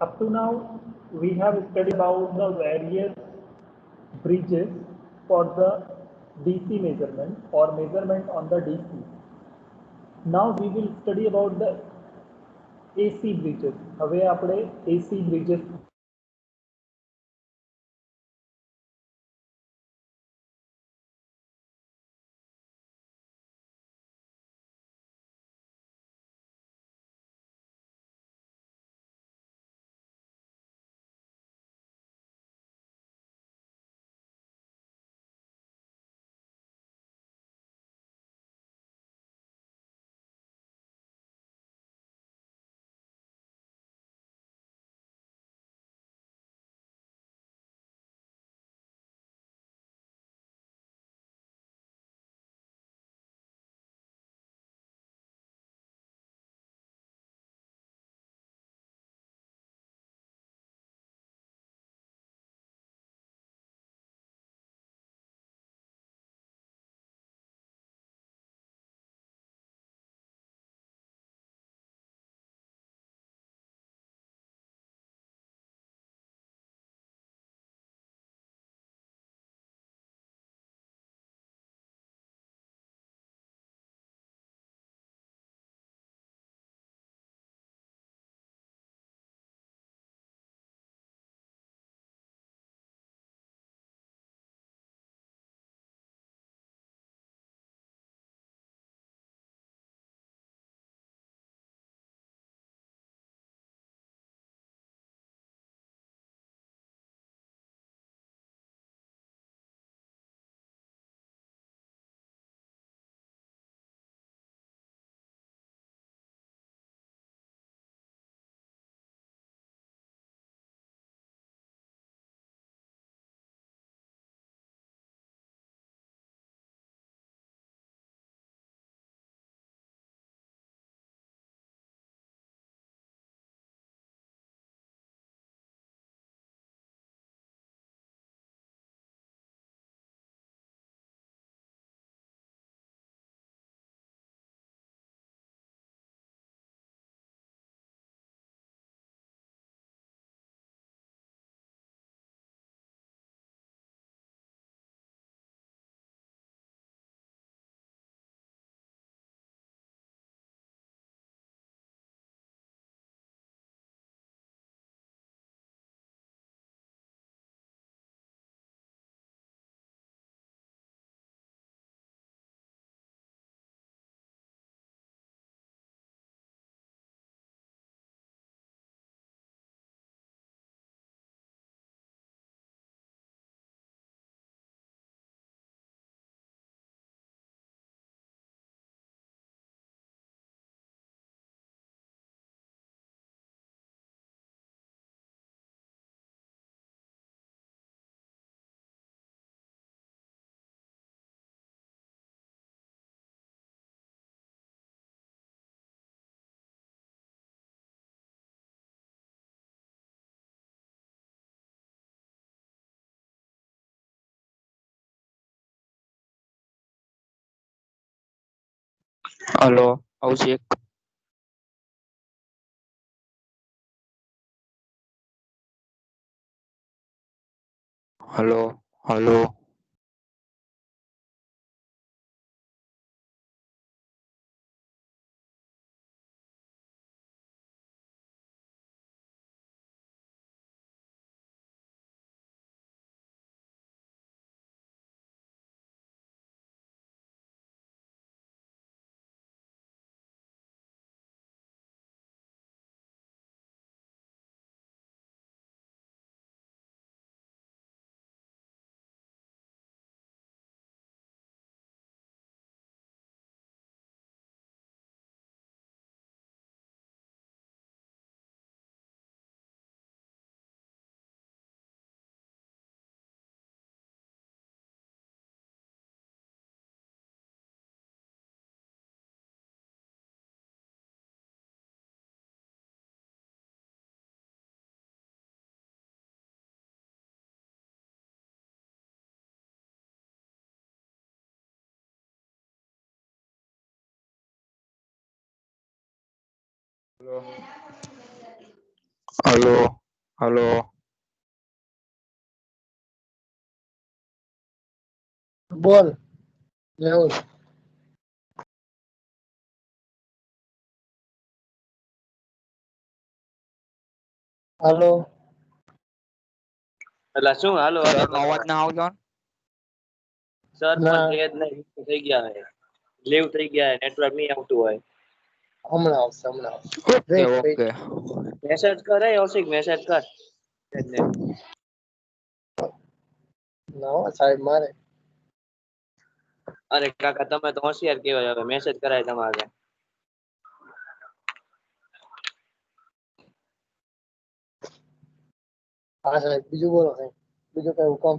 Up to now, we have studied about the various bridges for the DC measurement or measurement on the DC. Now we will study about the AC bridges. હવે આપણે AC bridges hello, Abhishek. Hello, hello. Hello. Hello hello बोल Rahul. Hello એટલે શું hello sir નો અવાજ ના આવતો sir ના. પણ છે જ નહીં થઈ ગયા હે લીવ થઈ ગયા હે નેટવર્ક નહીં આવતું હોય હમણાં આવશે હમણાં આવશે. Okay Wait, wait. Okay message કર હે ઓસિક મેસેજ કર ને ના હો, સાહેબ મારે અરે કાકા તમે તો હોશિયાર કહેવાય હવે મેસેજ કરાય તમારે હા સાહેબ બીજું બોલો સાહેબ બીજું કઈ હુકમ.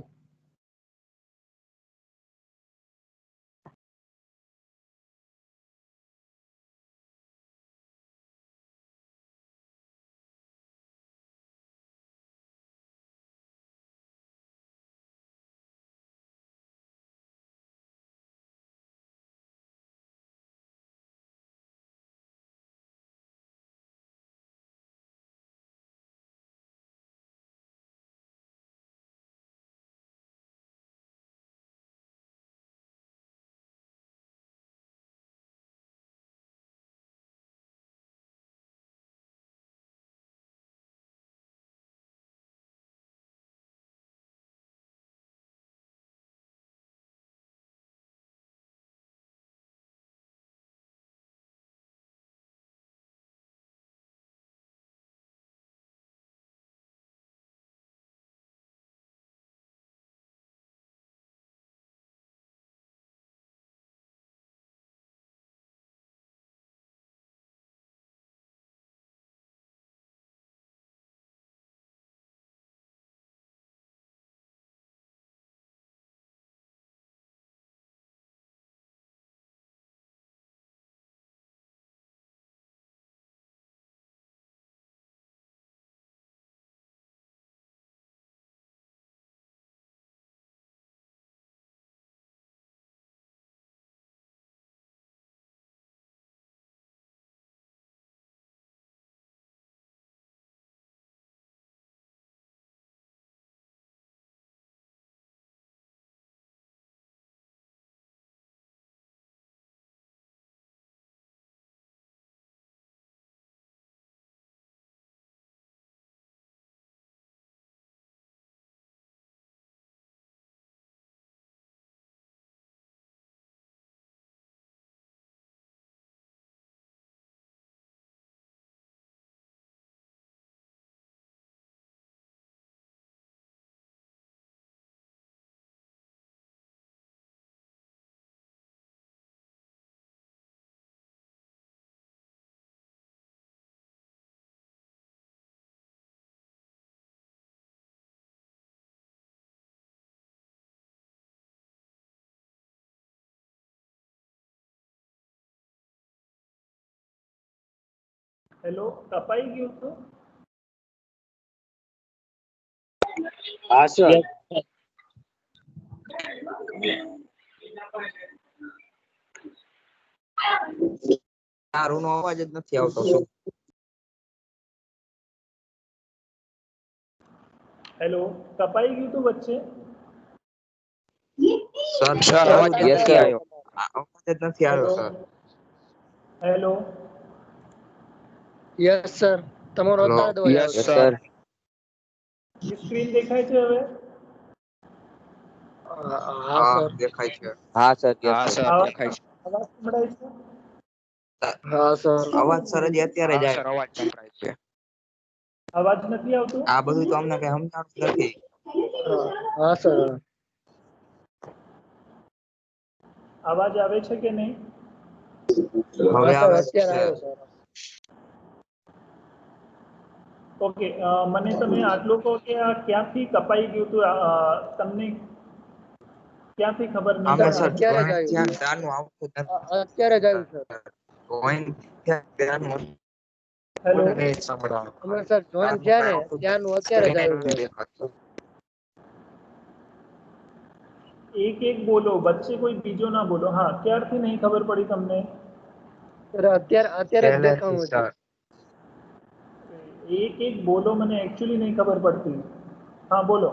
હેલો કપાઈ ગયું છું હા સર તારું નો અવાજ જ નથી આવતો શું હેલો કપાઈ ગયું તું વચ્ચે સર સર અવાજ જ નથી આવ્યો અવાજ જ નથી આવ્યો સર હેલો યસ સર તમારો હેલો અત્યારે જ અવાજ યસ આવશે. સર સ્ક્રીન દેખાય છે હવે હા હા સર દેખાય છે હા સર હા સર આવાજ દેખાય છે અવાજ સંભળાય છે હા સર અવાજ સર હજી અત્યારે જ આવ્યો અવાજ સંભળાય છે અવાજ નથી આવતું આ બધું તો અમને કઈ સમજાણું નથી હા સર અવાજ આવે છે કે નહીં હવે હા સર આવે અત્યારે છે આવ્યો સર. ઓકે મને તમે આટલું કહો કે આ ક્યાંથી કપાઈ ગયું હતું તમને ક્યાંથી ખબર નહીં અમે પડે સર અત્યારે જ જોઈન્ટ આવ્યું થયા સર. ત્યારનું આવતું અત્યારે જ આવ્યું સર. જોઈન્ટ થયા ત્યારનું હેલો નહીં સંભળાતું. અમે સર જોઈન થયા ને ત્યાંનું અત્યારે જ આવ્યું નથી સર. દેખાતું. એક એક બોલો વચ્ચે કોઈ બીજો ના બોલો હા ક્યારથી નહીં ખબર પડી તમને સર અત્યારે જ પહેલેથી દેખાણું સર હતું. एक एक बोलो, મને एक्चुअली नहीं खबर पड़ती. हाँ बोलो.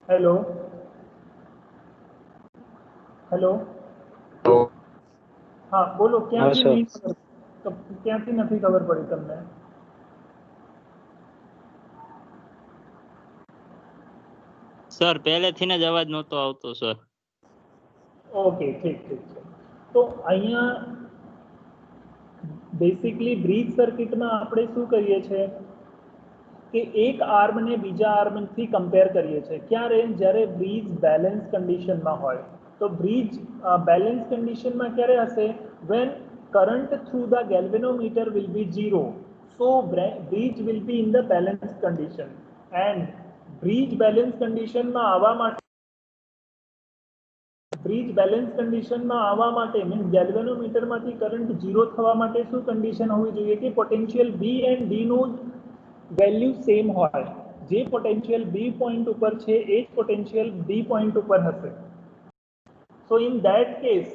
Hello hello. હા બોલો, ક્યાંથી નહીં ખબર, ક્યાંથી નથી ખબર પડી તમને? સર પહેલેથી જ અવાજ નહોતો આવતો સર. ઓકે, ઠીક ઠીક છે. તો અહીંયા બેસિકલી બ્રિજ સર્કિટમાં આપણે શું કરીએ છીએ કે એક આર્મને બીજા આર્મથી કમ્પેર કરીએ છીએ. ક્યારે? જ્યારે બ્રિજ બેલેન્સ કન્ડિશનમાં હોય. તો બ્રિજ બેલેન્સ કન્ડિશનમાં ક્યારે હશે? When current through the galvanometer will be 0. So bridge will be in the balance condition. And bridge balance કન્ડિશનમાં આવવા માટે મીન્સ ગેલ્વેનોમીટરમાંથી કરંટ 0 થવા માટે શું કન્ડિશન હોવી જોઈએ કે પોટેન્શિયલ બી એન્ડ ડી નું વેલ્યુ સેમ હોય. જે પોટેન્શિયલ બી પોઈન્ટ ઉપર છે એ જ પોટેન્શિયલ ડી પોઈન્ટ ઉપર હશે. સો ઇન ધેટ કેસ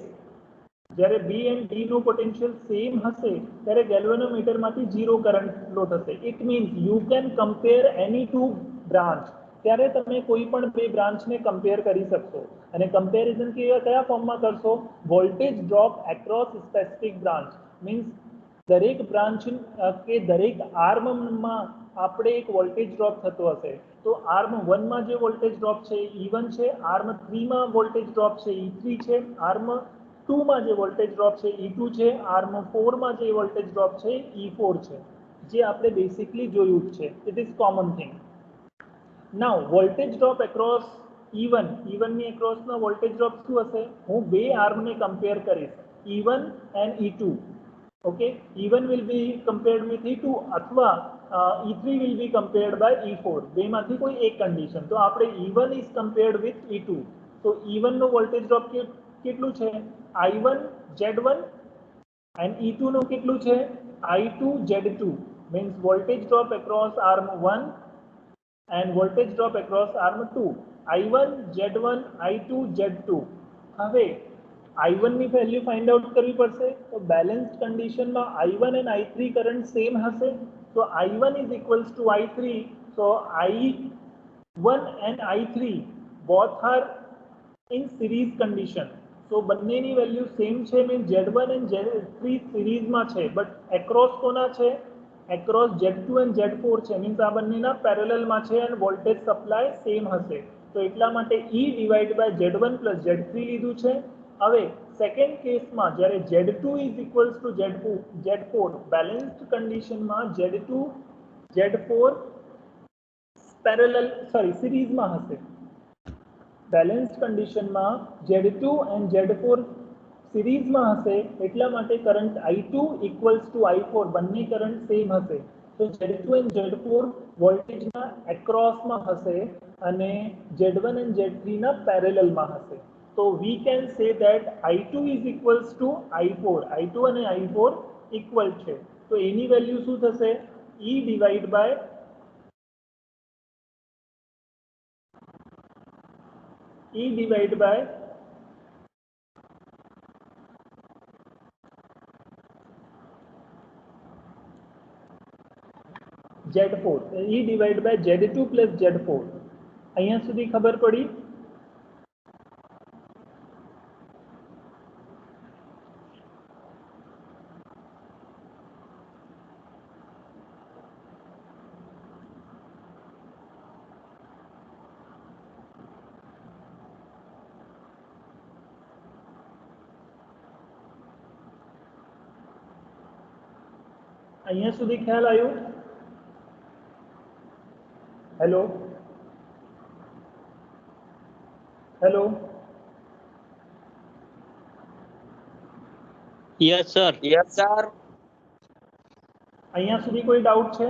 જ્યારે બી એન્ડ ડી નું પોટેન્શિયલ સેમ હશે ત્યારે ગેલ્વેનોમીટરમાંથી 0 કરંટ ફ્લો થશે. It means you can compare any two branch. ત્યારે તમે કોઈ પણ બે બ્રાન્ચને કમ્પેર કરી શકશો. અને કમ્પેરિઝન કયા ફોર્મમાં કરશો? Voltage drop across specific branch. Means દરેક બ્રાન્ચ કે દરેક આર્મમાં આપણે એક વોલ્ટેજ ડ્રોપ થતો હશે. તો આર્મ 1 માં જે વોલ્ટેજ ડ્રોપ છે E1 છે, આર્મ 3 માં વોલ્ટેજ ડ્રોપ છે E3 છે, આર્મ 2 માં જે વોલ્ટેજ ડ્રોપ છે E2 છે, આર્મ 4 માં જે વોલ્ટેજ ડ્રોપ છે E4 છે. જે આપણે બેસિકલી જોયું જ છે. It is common thing. Now voltage drop across E1 ની એક્રોસનો વોલ્ટેજ ડ્રોપ શું હશે? હું બે આર્મને કમ્પેર કરીશ, E1 and E2. Okay, E1 will be compared with E2 અથવા E3 will be compared by E4. બેમાંથી કોઈ એક કન્ડિશન. તો આપણે E1 is compared with E2. તો E1 નો વોલ્ટેજ ડ્રોપ કેટલું છે? I1 Z1 and E2 નું કેટલું છે? I2 Z2. means voltage drop across arm 1 and voltage drop across arm 2. I1 Z1 I2 Z2. હવે I1 ની વેલ્યુ ફાઇન્ડ આઉટ કરવી પડશે. તો બેલેન્સ કન્ડિશનમાં I1 and I3 current same હશે. તો I1 is equals to I3. so I1 and I3 both are in series condition. so બંનેની value same છે. મીન્સ Z1 and Z3 સિરીઝમાં છે. બટ એક્રોસ કોના છે? એક્રોસ Z2 and Z4 છે. Means આ બંનેના પેરેલલમાં છે અને વોલ્ટેજ સપ્લાય સેમ હશે. તો એટલા માટે E divide by Z1 plus Z3 લીધું છે. હવે સેકન્ડ કેસમાં જ્યારે Z2 is equals to Z4 balanced કન્ડિશનમાં Z2 Z4 સિરીઝમાં હશે. બેલેન્સ્ડ કન્ડિશનમાં Z2 and Z4 સિરીઝમાં હશે. એટલા માટે current I2 equals to I4 બંને કરંટ સેમ હશે. તો Z2 and Z4 વોલ્ટેજના એક્રોસમાં હશે અને Z1 and Z3 ના પેરેલલમાં હશે. તો we can say that I2 is equals to I4. I2 અને I4 ઇક્વલ છે. તો એની વેલ્યુ શું થશે? E divide by Z4. E divide by Z2 plus Z4. અહીંયા સુધી ખબર પડી? અહીંયા સુધી ખ્યાલ આવ્યો? Hello hello. Yes sir. Yes sir. અહીંયા સુધી કોઈ ડાઉટ છે?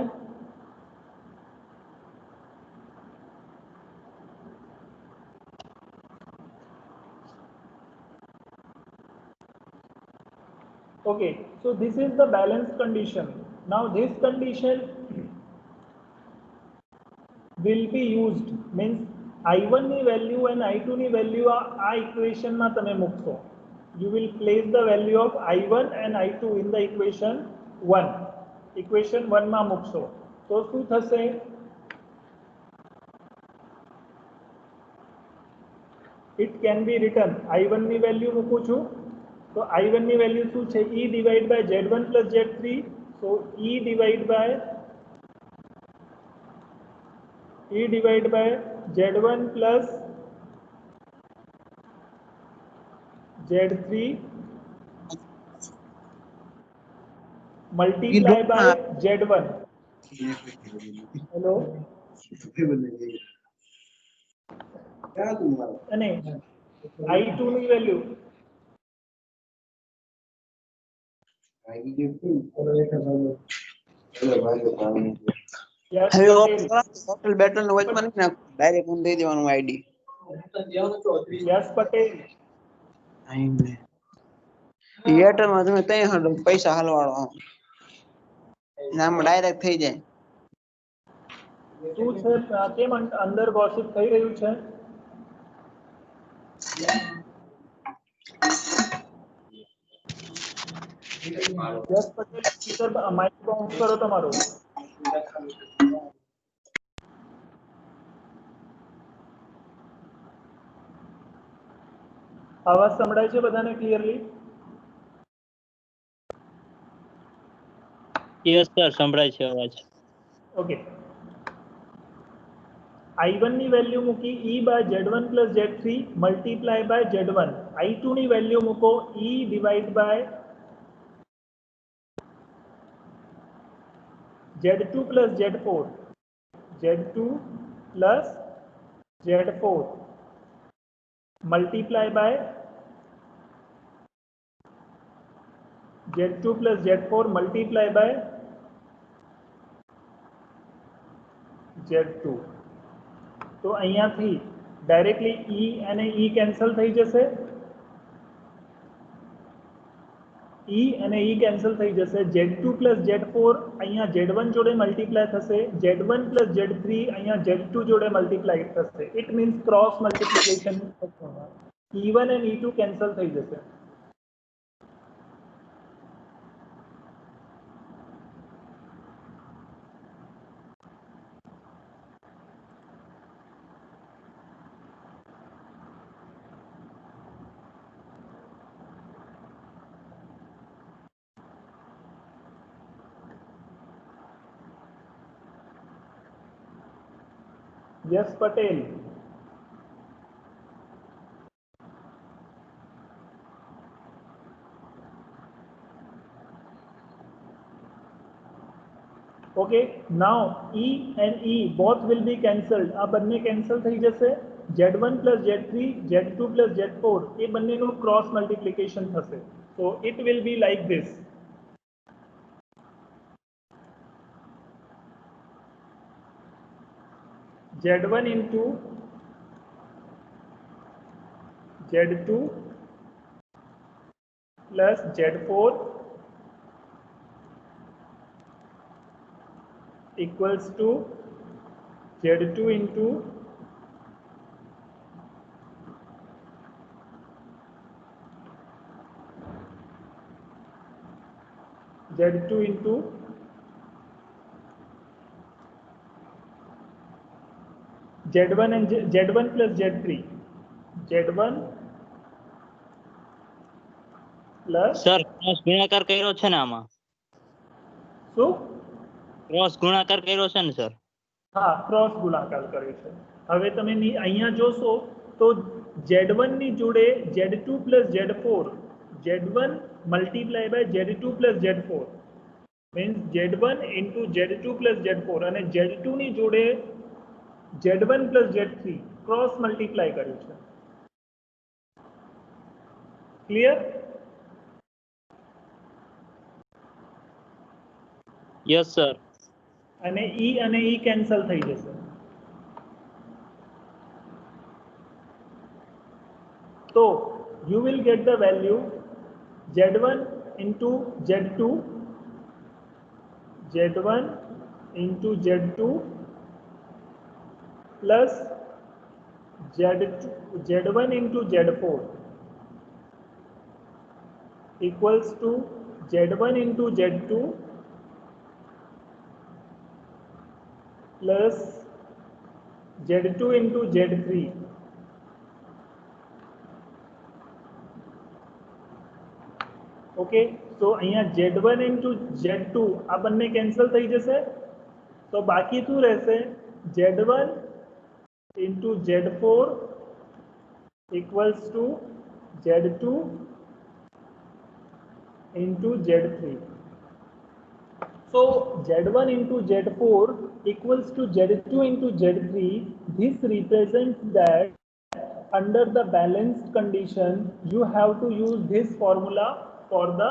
Okay, so this is the balance condition. Now this condition will be used, means I1 ની value and I2 ની value આ equation માં તમે મૂકશો. You will place the value of I1 and I2 in the equation 1. Equation 1 માં મૂકશો. તો શું થશે? It can be written, I1 ની value મૂકું છું. તો I1 ની value શું છે? E divided by Z1 plus Z3. So E divided by Z1 plus Z3 multiply by Z1. Hello? અને I2 ની value yes, હવે Patel. હોટલ બેટલ નો વચમાં નથી નાખવું, ડાયરેક્ટ હું દઈ દેવાનું આઈડી. Yes, Patel. એરટેલ માં તમે ત્યાં પૈસા હાલવાડો આમાં ડાયરેક્ટ થઈ જાય. શું છે? કેમ અંદર ગોસિપ થઈ રહ્યું છે? Yes Patel, speaker mic on કરો તમારો. અવાજ સંભળાય છે બધાને ક્લિયરલી? યસ સર, સંભળાય છે અવાજ. ઓકે, I1 ની વેલ્યુ મૂકી E by Z1 plus Z3 multiply by Z1. I2 ની વેલ્યુ મૂકો E divide by Z2 plus Z4. Z2 plus Z4 multiply by Z2 plus Z4 multiply by Z2. તો અહીંયાથી directly E અને E cancel થઈ જશે. E અને E cancel થઈ જશે. Z2 plus Z4 અહીંયા Z1 જોડે મલ્ટીપ્લાય થશે. Z1 plus Z3 અહીંયા Z2 જોડે મલ્ટીપ્લાય થશે. It means cross multiplication. E1 અને E2 કેન્સલ થઈ જશે. Yes, Patel. Okay, now E and E both will be cancelled. આ બંને કેન્સલ થઈ જશે. Z1 plus Z3, Z2 plus Z4 એ બંનેનું ક્રોસ મલ્ટીપ્લિકેશન થશે. So it will be like this. Z1 into Z2 plus Z4 equals to Z2 into Z2 into Z1 and Z1 plus Z3. Z1 plus sir cross ગુણાકાર કર્યો છે ને આમાં? શું? Cross ગુણાકાર કર્યો છે ને સર? હા, ક્રોસ ગુણાકાર કર્યો છે. હવે તમે અહીંયા જોશો તો Z1 ની જોડે Z2 plus Z4, Z1 multiply by Z2 plus Z4 means Z1 into Z2 plus Z4 અને Z2 ની જોડે Z1 plus Z3 cross multiply કર્યું છે. ક્લિયર? Yes sir. અને E કેન્સલ થઈ જશે. So you will get the value Z1 into Z2, Z1 into Z2 plus Z1 into Z4 equals to Z1 into Z2 plus Z2 into Z3. Okay, तो અહીંયા Z1 into Z2 આ બંને cancel થઈ જશે, તો બાકી શું રહેશે? Z1 into Z4 equals to Z2 into Z3. So Z1 into Z4 equals to Z2 into Z3. This represents that under the balanced condition you have to use this formula for the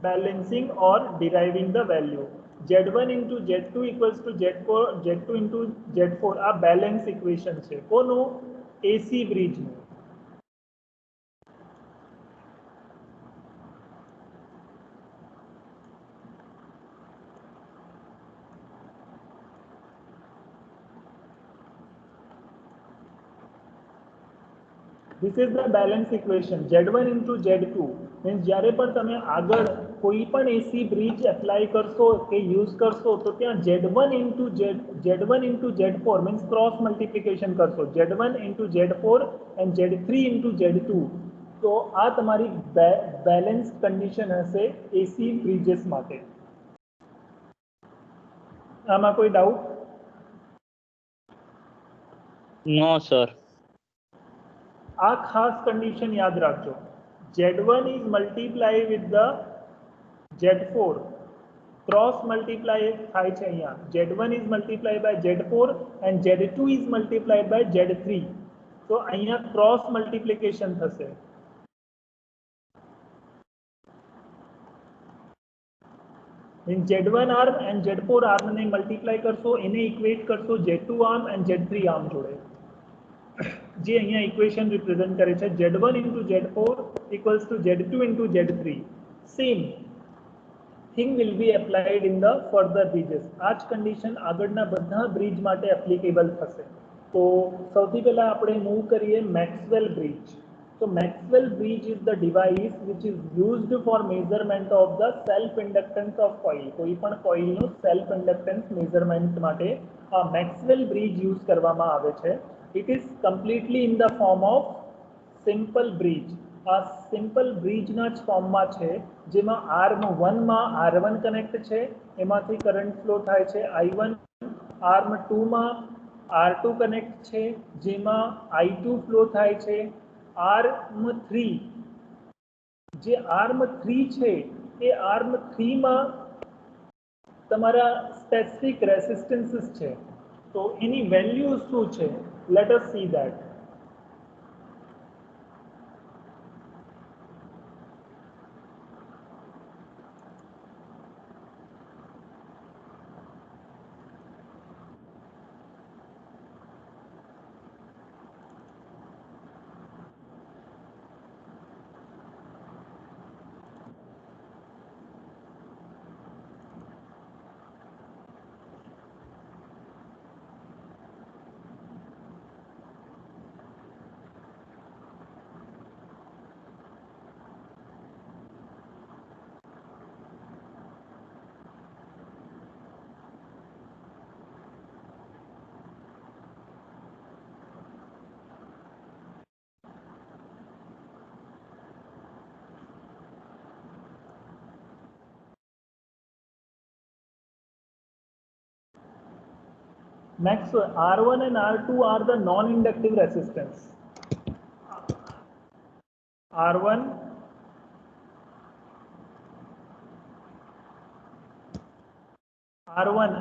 balancing or deriving the value. Z1 into Z2 equals to Z2 into Z4 આ balance equation છે કોનો? AC bridge નું. This is the balance equation. Z1 into Z2 means જ્યારે પણ તમે આગળ કોઈ પણ AC bridge apply કરશો કે use કરશો તો ત્યાં Z1 into Z4 means cross multiplication કરશો. Z1 into Z4 and Z3 into Z2. તો આ તમારી balanced condition હશે AC bridges માટે. આમાં કોઈ doubt? નો સર. આ ખાસ કન્ડિશન યાદ રાખજો. Z1 is multiply with the Z4, cross multiply થાય છે અહીંયા. Z1 is multiplied by Z4 and Z2 is multiplied by Z3. તો અહીંયા cross multiplication થશે. means Z1 arm and Z4 arm ને મલ્ટીપ્લાય કરશો, એને ઇક્વેટ કરશો Z2 arm and Z3 arm જોડે. જે અહીંયા ઇક્વેશન રિપ્રેઝન્ટ કરે છે Z1 into Z4 equals to Z2 into Z3. Same thing will be applied in the further bridges. આ જ કન્ડિશન આગળના બધા બ્રિજ માટે એપ્લિકેબલ થશે. તો સૌથી પહેલા આપણે મૂવ કરીએ Maxwell bridge. So Maxwell bridge is the device which is used for measurement of the self inductance of coil. કોઈ પણ coil નું self inductance measurement માટે આ Maxwell bridge use કરવામાં આવે છે. It is completely in the form of simple bridge. આ simple bridge ના જ ફોર્મમાં છે જેમાં આર્મ 1 માં R1 કનેક્ટ છે, એમાંથી કરંટ ફ્લો થાય છે I1. આર્મ 2 માં R2 કનેક્ટ છે જેમાં I2 ફ્લો થાય છે. આર્મ 3 જે આર્મ 3 છે એ આર્મ 3 માં તમારા સ્પેસિફિક રેસિસ્ટન્સીસ છે, તો એની વેલ્યુ શું છે? Let S C that. Next, R1 and R2 are the non-inductive resistance. R1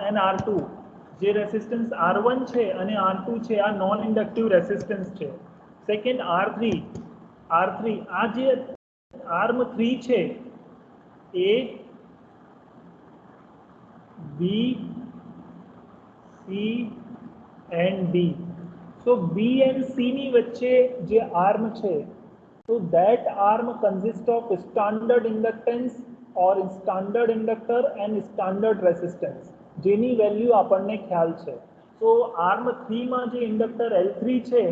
and R2 જે રેસિસ્ટન્સ R1 છે અને R2 છે આ નોન ઇન્ડક્ટિવ રેસિસ્ટન્સ છે. સેકન્ડ R3 આ જે આર્મ 3 છે A, B, C and D. So B and C ની વચ્ચે જે આર્મ છે So that arm consists of standard inductance or standard inductor and standard resistance જેની વેલ્યુ આપણને ખ્યાલ છે. તો આર્મ 3 માં જે ઇન્ડક્ટર L3 છે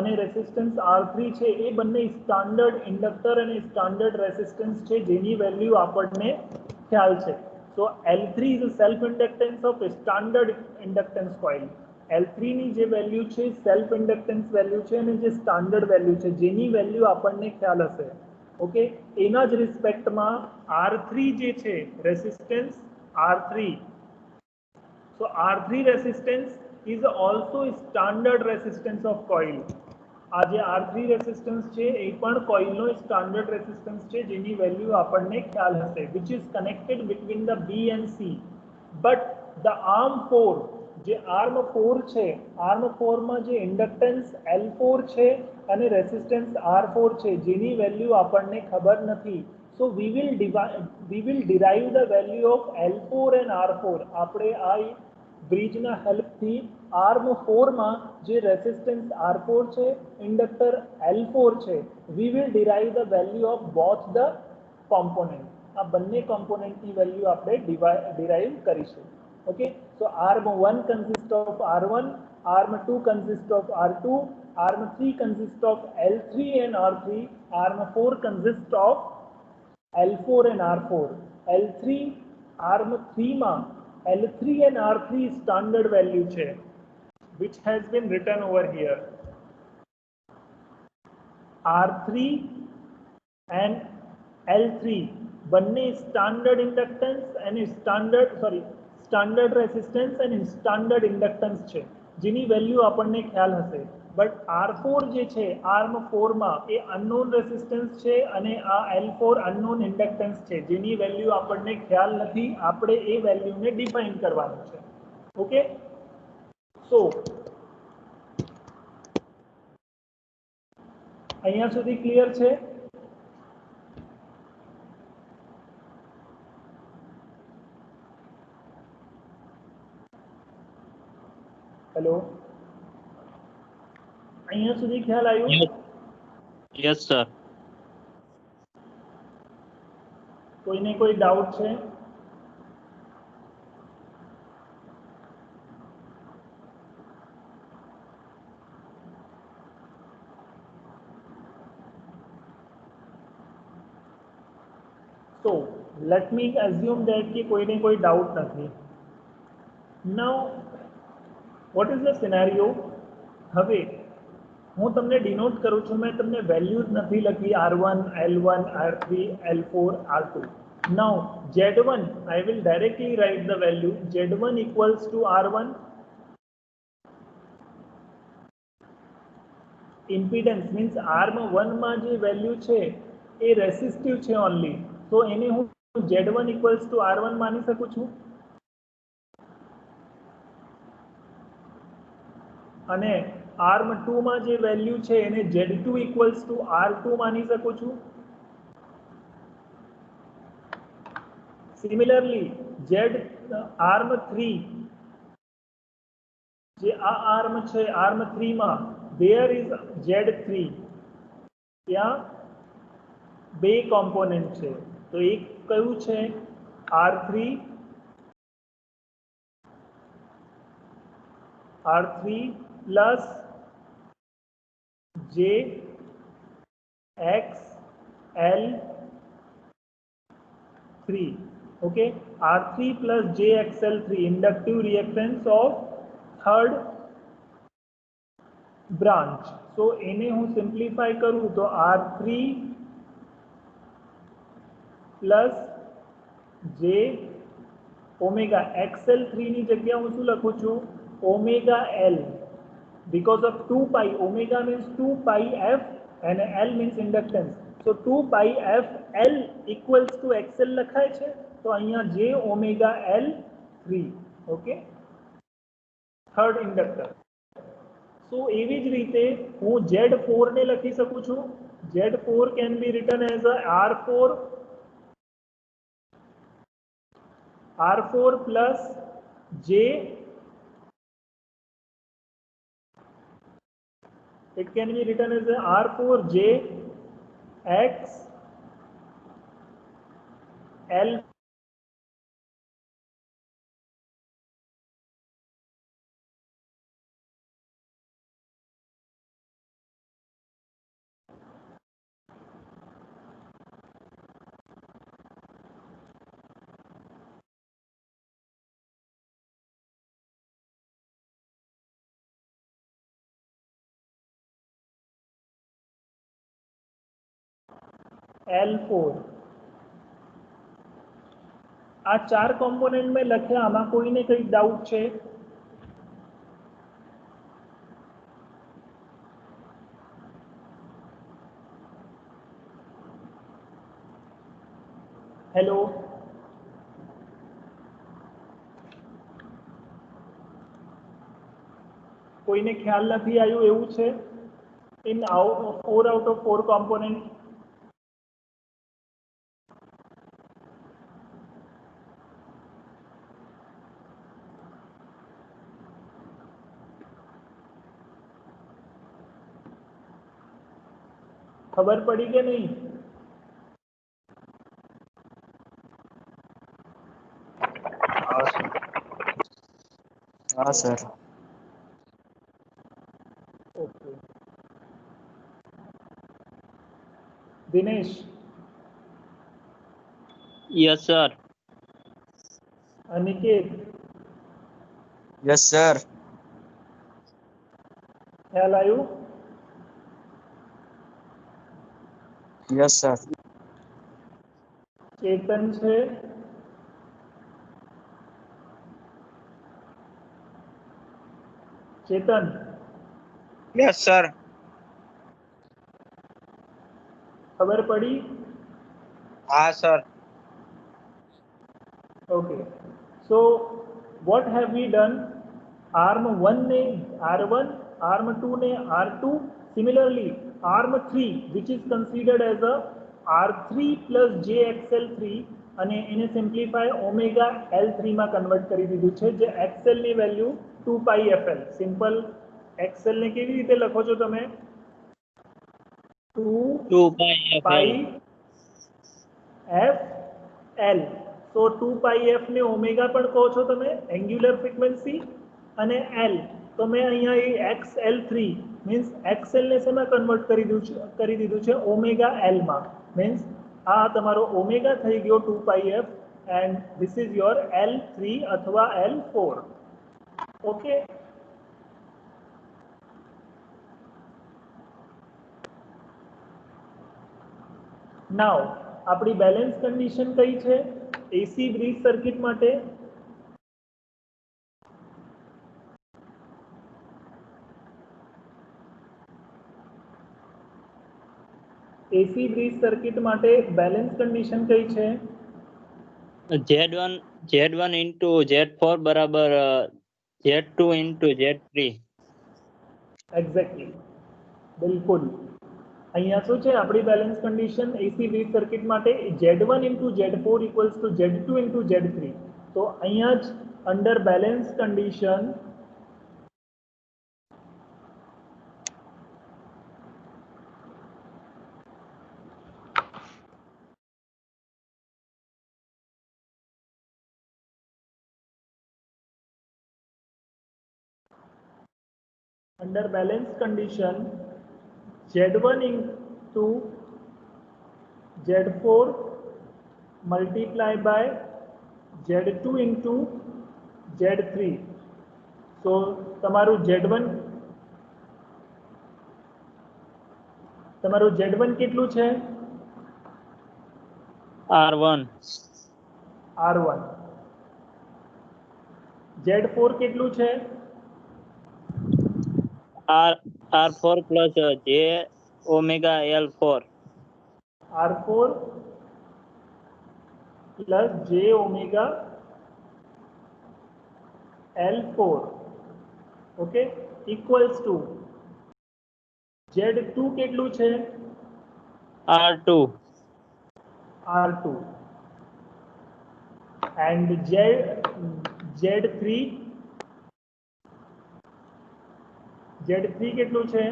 અને રેસિસ્ટન્સ R3 છે એ બંને સ્ટાન્ડર્ડ ઇન્ડક્ટર અને સ્ટાન્ડર્ડ રેસિસ્ટન્સ છે જેની વેલ્યુ આપણને ખ્યાલ છે. So L3 is a self inductance of standard inductance coil. L3 ની જે વેલ્યુ છે સેલ્ફ ઇન્ડક્ટન્સ વેલ્યુ છે અને જે સ્ટાન્ડર્ડ વેલ્યુ છે જેની વેલ્યુ આપણને ખ્યાલ હશે. ઓકે, એના જ રિસ્પેક્ટમાં R3 જે છે resistance R3. So R3 resistance is also standard resistance of coil. આ જે R3 રેસિસ્ટન્સ છે એ પણ કોઇલનો સ્ટાન્ડર્ડ રેસિસ્ટન્સ છે જેની વેલ્યુ આપણને ખ્યાલ હશે, which is connected between the B and C. But the arm 4 જે આર્મ 4 છે, આર્મ 4 માં જે ઇન્ડક્ટન્સ L4 છે અને રેસિસ્ટન્સ R4 છે જેની વેલ્યુ આપણને ખબર નથી. So we will derive the value of L4 and R4. આપણે આ બ્રિજના હેલ્પથી આર્મ 4 માં જે રેસિસ્ટન્સ R4 છે, ઇન્ડક્ટર L4 છે, we will derive the value of both the component. આ બંને કોમ્પોનન્ટની વેલ્યુ આપણે ડિરાઈવ કરીશું. Okay, so arm 1 consists of R1, arm 2 consists of R2, arm 3 consists of L3 and R3, arm 4 consists of L4 and R4. L3 arm 3 માં L3 and R3 standard value છે, which has been written over here. R3 and L3 બંને standard inductance and standard resistance and standard inductance છે જેની value આપણને ખ્યાલ હશે. But R4 જે છે આર્મ 4 માં એ અનનોન રેસિસ્ટન્સ છે અને આ L4 અનનોન ઇન્ડક્ટન્સ છે જેની વેલ્યુ આપણને ખ્યાલ નથી. આપણે એ વેલ્યુને ડિફાઇન કરવાનું છે. ઓકે, સો અહીંયા સુધી ક્લિયર છે? હેલો, અહીંયા સુધી ખ્યાલ આવ્યો? Yes sir. કોઈને કોઈ ડાઉટ છે? So let me assume that કે કોઈને કોઈ ડાઉટ નથી. Now what is the scenario? હવે હું તમને ડિનોટ કરું છું, મેં તમને વેલ્યુઝ નથી લખી R1, L1, R3, L4, R2. Now Z1 I will directly write the value. Z1 equals to R1. Impedance means arm 1 માં જે વેલ્યુ છે એ રેસિસ્ટિવ છે ઓનલી, તો એને હું Z1 equals to R1 માની શકું છું. અને આર્મ 2 માં જે વેલ્યુ છે એને Z2 equals to R2 માની શકું છું. સિમિલરલી આર્મ 3 જે આ આર્મ છે આર્મ 3 માં there is Z3. ત્યાં બે કોમ્પોનન્ટ છે, તો એક કયું છે R3 plus JXL3. Okay, R3 plus JXL3 inductive reactance of third branch. So એને હું સિમ્પ્લિફાય કરું તો R3 plus J omega XL3 ની જગ્યા હું શું લખું છું omega L, because of 2 pi. Omega means 2 pi F and L means inductance. So 2 pi F L equals to XL લખાય છે, તો અહીંયા J omega L3. Okay, third inductor. So એવી જ રીતે હું Z4 ને લખી શકું છું. Z4 can be written as a R4 plus J. It can be written as a R4J x L L4 આ ચાર કોમ્પોનેન્ટ મેં લખ્યા, આમાં કોઈને કઈ ડાઉટ છે? હેલો, કોઈને ખ્યાલ નથી આવ્યું એવું છે? In out 4 out of 4 component ખબર પડી કે નહીં? हाँ sir. Okay, Dinesh, yes sir. Aniket, yes sir. ખ્યાલ આવ્યું? Yes sir. ચેતન છે, ચેતન, यस सर। ખબર પડી? हाँ sir. Okay, so what have we done? arm 1 ने R1, arm 2 ने R2, similarly arm 3 which is considered as a R3 plus JXL3 અને એને સિમ્પ્લિફાય ઓમેગા L3 માં કન્વર્ટ કરી દીધું છે, જે XL ની વેલ્યુ 2 પાઈ FL. સિમ્પલ XL ને કેવી રીતે લખો છો તમે? 2 2 પાઈ પાઈ FL। FL. તો 2 પાઈ F ને ઓમેગા પણ કહો છો તમે, એંગ્યુલર ફ્રીક્વન્સી, અને L તો મેં અહીંયા એ XL3 મીન્સ XL ને શેમાં કન્વર્ટ કરી દીધું છે? ઓમેગા L માં. મીન્સ આ તમારો ઓમેગા થઈ ગયો 2 પાઈ F and this is your L3 અથવા L4. ઓકે, નાઉ આપણી બેલેન્સ કન્ડિશન કઈ છે? એસી બ્રિજ સર્કિટ માટે એસી બ્રિજ સર્કિટ માટે બેલેન્સ કન્ડિશન કઈ છે? Z1 into Z4 બરાબર Z2 into Z3। એક્ઝેક્ટલી, બિલકુલ. અહીંયા શું છે આપણી balance condition A C bridge circuit માટે? Z1 into Z4 equals to Z2 into Z3. તો અહીંયા જ under balance condition Z1 into Z4 multiply by Z2 into Z3. So તમારું Z1 કેટલું છે? R1 R1. Z4 કેટલું છે? R4 plus J omega L4। R4 plus J omega L4. Okay, equals to Z2 કેટલું છે? R2 R2 and Z3 કેટલું છે?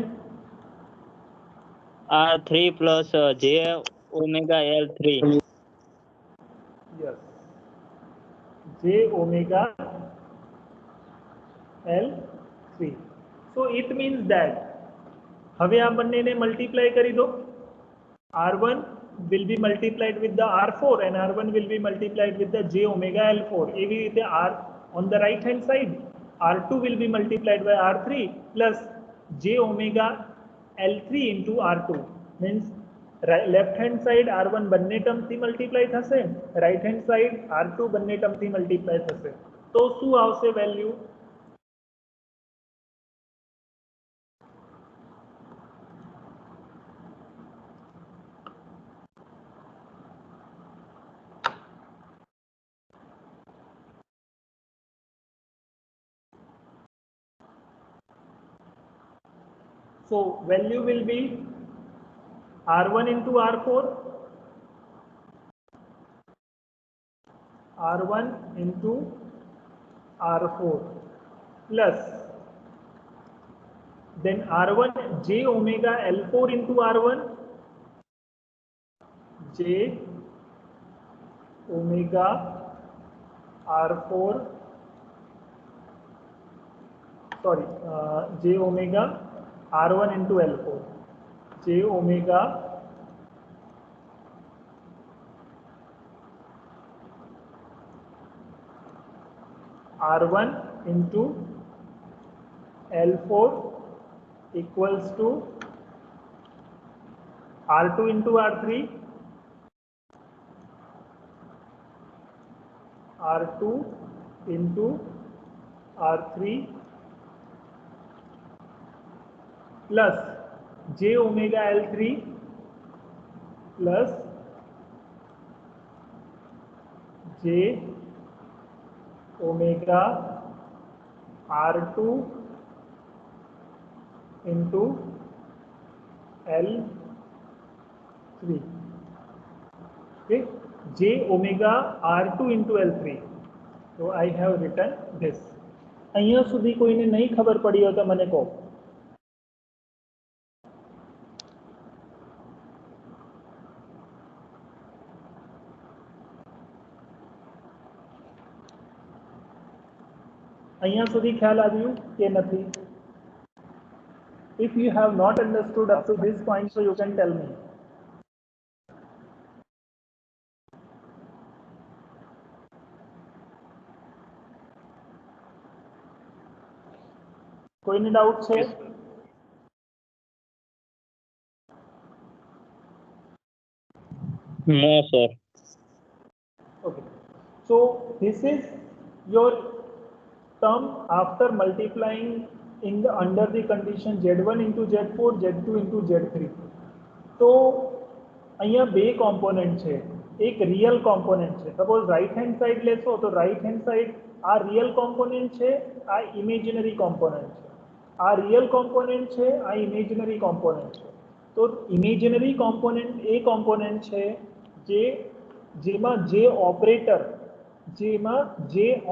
R3 plus J omega L3. Yes. J omega L3. So it means that હવે આ બંનેને multiply કરી દો. R1 will be multiplied with the R4 and R1 will be multiplied with the J omega L4. એવી રીતે R on the right hand side R2 will be multiplied by R3 plus J omega L3 into R2 means left hand side R1 બંને ટર્મથી multiply થશે, right hand side R2 બંને ટર્મથી multiply થશે. તો શું આવશે value? So value will be R1 into R4, R1 into R4 plus then R1 J omega L4 into R1, J omega R4 sorry J omega R1 into L4, J omega R1 into L4 equals to R2 into R3, R2 into R3 plus J omega L3 plus J omega R2 into L3. Okay, J omega R2 into L3. So I have written this. અહીંયા સુધી કોઈને નહીં ખબર પડી હોય તો મને કહો. અહીંયા સુધી ખ્યાલ આવ્યું કે નથી? If you have not understood up to this point, so you can tell me. કોઈને ડાઉટ છે? No, sir. Okay. So this is your term after multiplying in the under the condition Z1 into Z4, Z2 into Z3. તો અહીંયા બે component છે, એક real component છે. Suppose right hand side લેશો તો રાઈટ હેન્ડ સાઈડ આ real component છે, આ ઇમેજનરી કોમ્પોનન્ટ છે. આ રિયલ કોમ્પોનન્ટ છે, આ ઇમેજનરી કોમ્પોનન્ટ છે. તો ઇમેજનરી કોમ્પોનન્ટ એ કોમ્પોનન્ટ છે જેમાં જે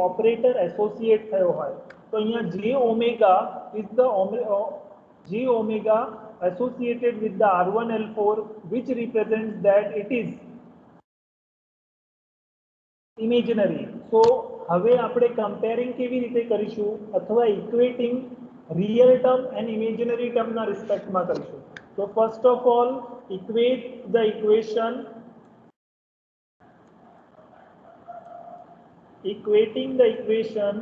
ઓપરેટર એસોસિએટ થયો હોય. તો અહીંયા J omega is the J omega associated with the R1 L4 which represents that it is imaginary. So હવે આપણે કમ્પેરિંગ કેવી રીતે કરીશું અથવા ઇક્વેટિંગ રિયલ ટર્મ એન્ડ ઇમેજનરી ટર્મના રિસ્પેક્ટમાં કરીશું. So first of all equate the equation, equating the equation,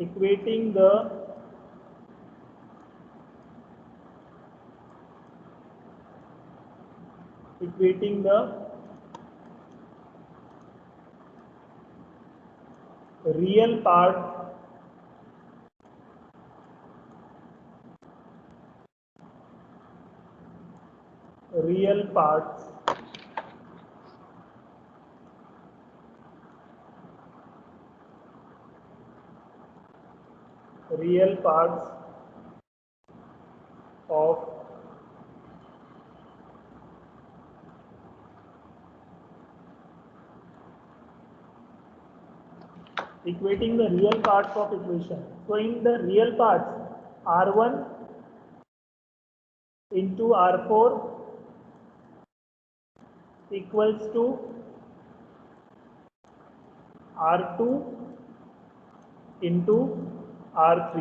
equating the real part real parts of equating the real parts of equation. So in the real parts R1 into R4 equals to R2 into R3.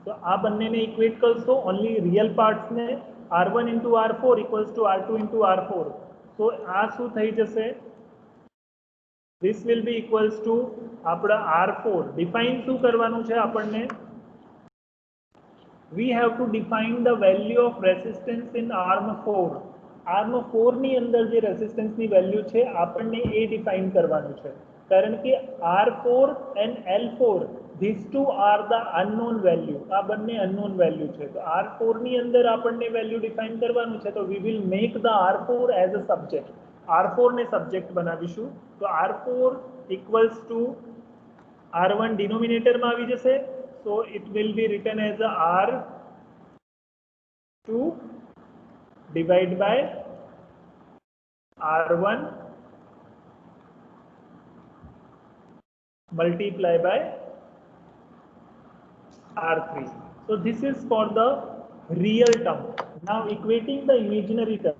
तो આ બંનેને equate કરશો only real પાર્ટ્સને R1 into R4 equals to R2 into R4. તો આ શું થઈ જશે? This will be equals to આપણા R4. ડિફાઇન શું કરવાનું છે આપણને? We have to define the value of resistance in arm 4. arm 4 ની અંદર જે રેઝિસ્ટન્સ ની વેલ્યુ છે આપણને એ ડિફાઇન કરવાનું છે, કારણ કે R4 and L4 these two are the unknown value. આ બંને unknown value છે, તો R4 ની અંદર આપણને વેલ્યુ ડિફાઇન કરવાનું છે, તો we will make the R4 as a subject. R4 ને સબ્જેક્ટ બનાવીશું, તો R4 equals to R1 ડિનોમિનેટરમાં આવી જશે, so it will be written as a R2 divided by R1 multiply by R3. So this is for the real term. Now equating the imaginary term.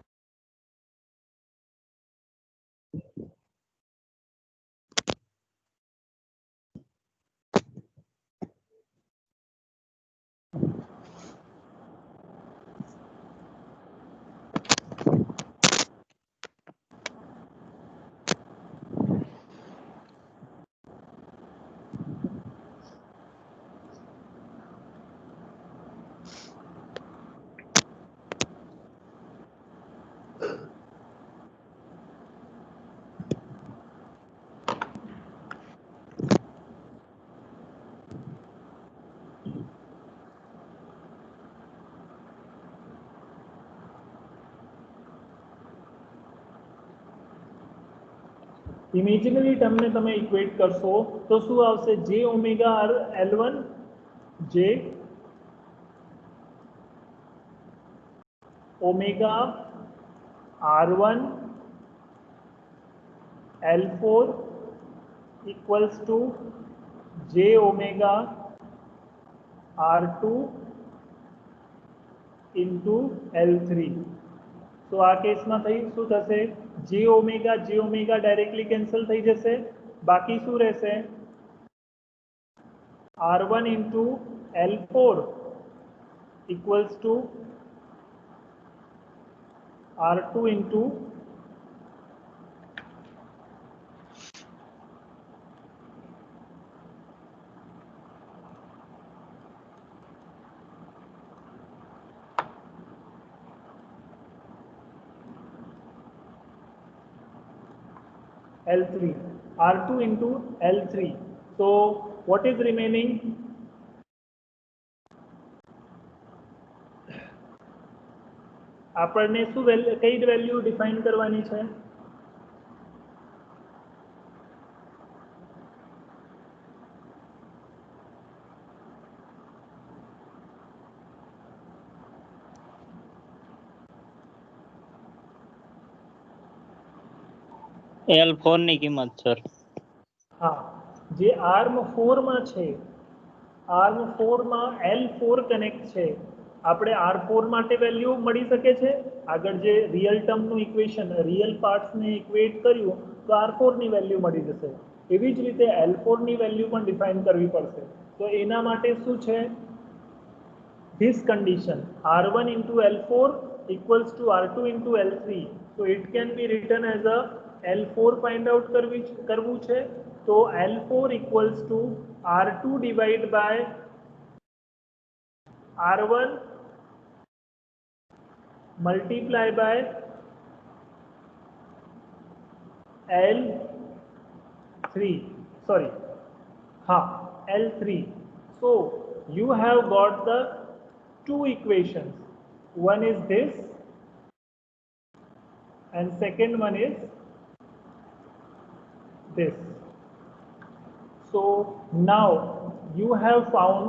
Imaginary ટર્મને તમે ઇક્વેટ કરશો તો શું આવશે? જે omega R L1 જે omega R1 L4 equals to J omega R2 into L3. તો આ કેસમાં થઈ શું થશે? જે ઓમેગા ડાયરેક્ટલી કેન્સલ થઈ જશે, બાકી શું રહેશે? R1 into L4 equals to R2 into L3, R2 into L3. So what is remaining? આપણને શું કઈ વેલ્યુ ડિફાઇન કરવાની છે? L4 ની કિંમત સર. હા, જે આર્મ 4 માં છે, આર્મ 4 માં L4 કનેક્ટ છે, આપણે R4 માટે વેલ્યુ મળી શકે છે. આગળ જે રિયલ ટર્મનું ઇક્વેશન રિયલ પાર્ટ્સને ઇક્વેટ કર્યું તો R4 ની વેલ્યુ મળી જશે. એવી જ રીતે L4 ની વેલ્યુ પણ ડિફાઇન કરવી પડશે. તો એના માટે શું છે? This condition R1 into L4 equals to R2 into L3. So it can be written as a L4 find out કરવું છે, તો L4 equals to R2 divided by R1 multiply by L3. Sorry, L3. So you have got the two equations. One is this and second one is this. So now you have found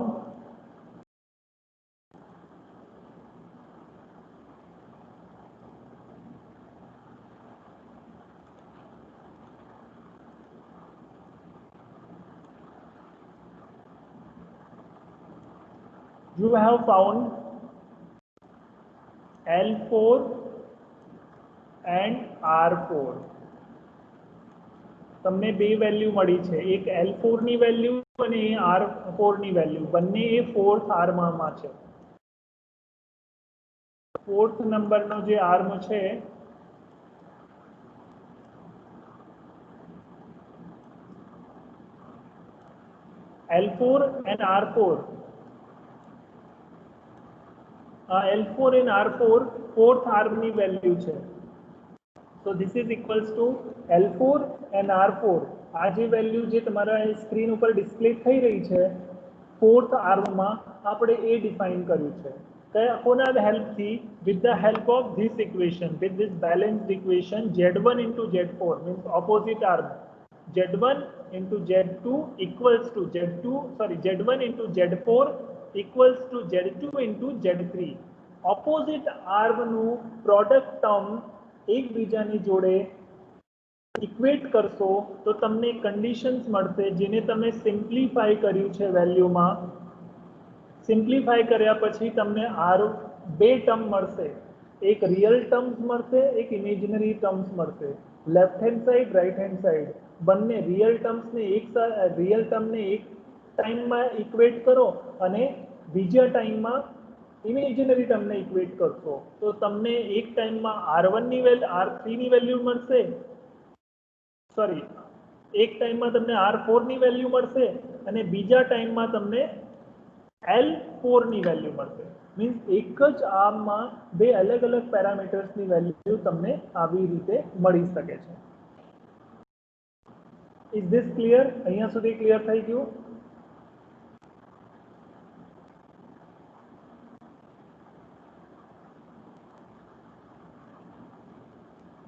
you have found L4 and R4. તમને બે value મળી છે, એક L4 ની value અને R4 ની value, બંને એ fourth આર્મમાં છે. ફોર્થ નંબરનો જે આર્મ છે L4 and R4, L4 and R4 fourth arm ની વેલ્યુ છે. So this is equals to L4 and R4. આ જે વેલ્યુ જે તમારા સ્ક્રીન ઉપર ડિસ્પ્લે થઈ રહી છે ફોર્થ આર્મમાં આપણે એ ડિફાઇન કર્યું છે. કોના હેલ્પથી? with the help of this equation, with this balanced equation Z1 into Z4 means opposite arm, Z1 into Z2 equals to Z1 into Z4 equals to Z2 into Z3. opposite આર્મનું product term એકબીજાની જોડે ઇક્વેટ કરશો તો તમને conditions મળશે જેને તમે simplify કર્યું છે વેલ્યુમાં. સિમ્પ્લિફાઈ કર્યા પછી તમને બે ટર્મ મળશે, એક રિયલ ટર્મ્સ મળશે, એક ઇમેજનરી ટર્મ્સ મળશે. Left hand side, right hand side બંને રિયલ ટર્મ્સને રિયલ ટર્મને એક ટાઈમમાં ઇક્વેટ કરો અને બીજા ટાઈમમાં ઇમેજનરી ટર્મને ઇક્વેટ કરશો તો તમને એક ટાઈમમાં R1 ની વેલ્યુ, R3 ની વેલ્યુ મળશે, સોરી એક ટાઈમમાં તમને R4 ની વેલ્યુ મળશે અને બીજા ટાઈમમાં તમને L4 ની વેલ્યુ મળશે. મીન્સ એક જ આર્મમાં બે અલગ અલગ પેરામીટર્સની વેલ્યુ તમને આવી રીતે મળી શકે છે. Is this clear? અહીંયા સુધી ક્લિયર થઈ ગયું?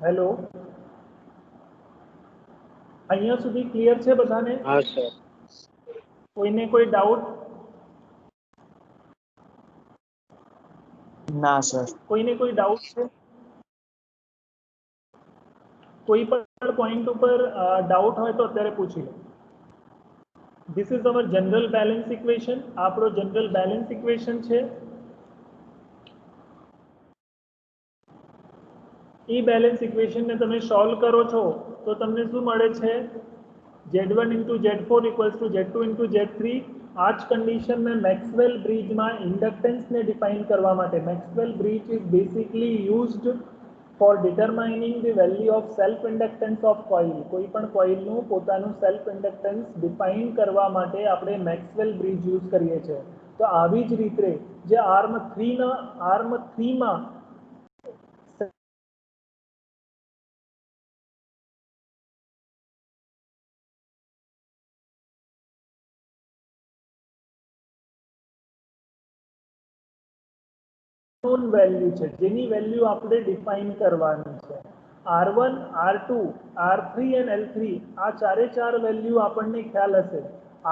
હેલો, અહીંયા સુધી ક્લિયર છે બધાને? હા સર. કોઈને કોઈ ડાઉટ? ના સર. કોઈને કોઈ ડાઉટ છે? કોઈ પણ પોઈન્ટ ઉપર ડાઉટ હોય તો અત્યારે પૂછી લો. This is our general balance equation. આપણો જનરલ બેલેન્સ ઇક્વેશન છે. એ બેલેન્સ ઇક્વેશનને તમે સોલ્વ કરો છો તો તમને શું મળે છે? Z1 into Z4 equals to Z2 into Z3. આ જ કન્ડિશનને મેક્સવેલ બ્રિજમાં ઇન્ડક્ટન્સને ડિફાઇન કરવા માટે, Maxwell bridge is basically used four determining the value of self inductance of coil. કોઈ પણ કોઇલનું પોતાનું સેલ્ફ ઇન્ડક્ટન્સ ડિફાઇન કરવા માટે આપણે મેક્સવેલ બ્રિજ યુઝ કરીએ છીએ. તો આવી જ રીતે જે આર્મ 3માં વેલ્યુ છે જેની વેલ્યુ આપણે ડિફાઇન કરવાની છે. R1, R2, R3 and L3 આ ચારે ચાર વેલ્યુ આપણને ખ્યાલ હશે.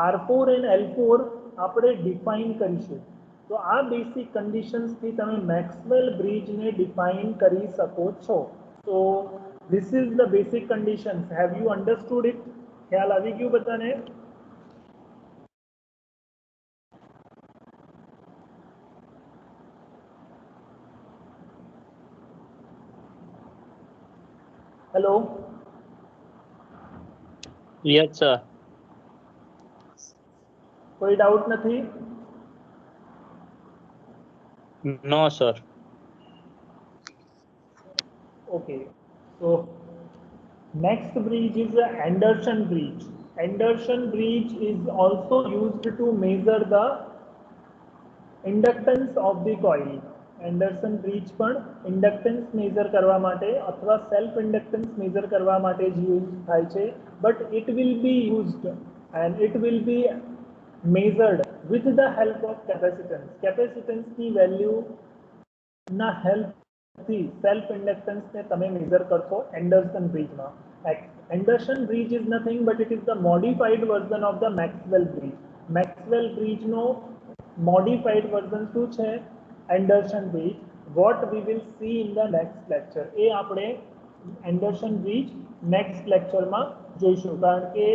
R4 and L4 આપણે ડિફાઇન કરીશું. તો આ બેસિક કન્ડિશન્સથી તમે મેક્સવેલ બ્રિજને ડિફાઇન કરી શકો છો. તો this is the basic conditions. Have you understood it? ખ્યાલ આવી ગયું બધાને? Hello, yes sir. કોઈ ડાઉટ નથી? નો sir. Okay, so next bridge is the Anderson bridge. Anderson bridge is also used to measure the inductance of the coil. Anderson bridge પણ inductance measure કરવા માટે અથવા સેલ્ફ ઇન્ડક્ટન્સ મેઝર કરવા માટે જ use થાય છે. But it will be used and it will be measured with the help of capacitance. કેપેસિટન્સની વેલ્યુના હેલ્પથી સેલ્ફ ઇન્ડક્ટન્સને તમે મેઝર કરશો એન્ડરસન બ્રિજમાં. Anderson bridge is nothing but it is the modified version of the Maxwell bridge. Maxwell બ્રિજનો modified version શું છે? Anderson bridge. What we will see in the next lecture. એ આપણે એન્ડરસન બ્રિજ નેક્સ્ટ લેક્ચરમાં જોઈશું, કારણ કે